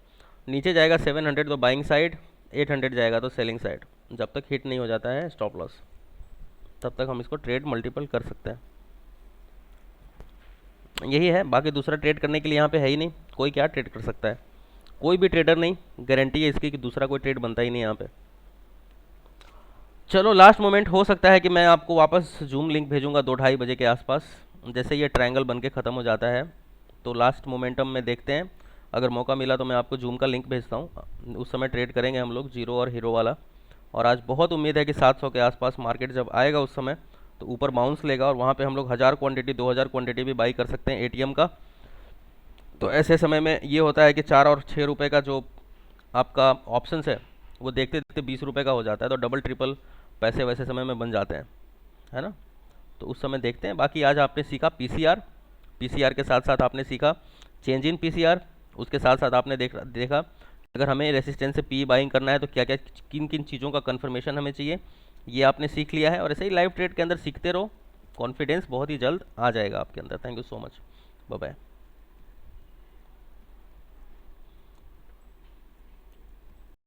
नीचे जाएगा 700 तो बाइंग साइड, 800 जाएगा तो सेलिंग साइड। जब तक हिट नहीं हो जाता है स्टॉप लॉस, तब तक हम इसको ट्रेड मल्टीपल कर सकते हैं। यही है, बाकी दूसरा ट्रेड करने के लिए यहाँ पे है ही नहीं। कोई क्या ट्रेड कर सकता है, कोई भी ट्रेडर नहीं, गारंटी है इसकी कि दूसरा कोई ट्रेड बनता ही नहीं यहाँ पे। चलो लास्ट मोमेंट हो सकता है कि मैं आपको वापस जूम लिंक भेजूंगा 2-2:30 बजे के आसपास। जैसे ये ट्रायंगल बन के ख़त्म हो जाता है तो लास्ट मोमेंटम में देखते हैं, अगर मौका मिला तो मैं आपको जूम का लिंक भेजता हूँ। उस समय ट्रेड करेंगे हम लोग जीरो और हीरो वाला। और आज बहुत उम्मीद है कि 700 के आसपास मार्केट जब आएगा उस समय तो ऊपर बाउंस लेगा और वहाँ पे हम लोग 1000 क्वांटिटी 2000 क्वांटिटी भी बाई कर सकते हैं एटीएम का। तो ऐसे समय में ये होता है कि 4 और 6 रुपये का जो आपका ऑप्शंस है वो देखते देखते 20 रुपये का हो जाता है। तो डबल ट्रिपल पैसे वैसे समय में बन जाते हैं, है ना। तो उस समय देखते हैं। बाकी आज आपने सीखा पीसीआर के साथ साथ आपने सीखा चेंज इन पीसीआर। उसके साथ साथ आपने देखा अगर हमें रेसिस्टेंस से पी बाइंग करना है तो क्या क्या किन किन चीज़ों का कंफर्मेशन हमें चाहिए, ये आपने सीख लिया है। और ऐसे ही लाइव ट्रेड के अंदर सीखते रहो, कॉन्फिडेंस बहुत ही जल्द आ जाएगा आपके अंदर। Thank you so much, bye bye.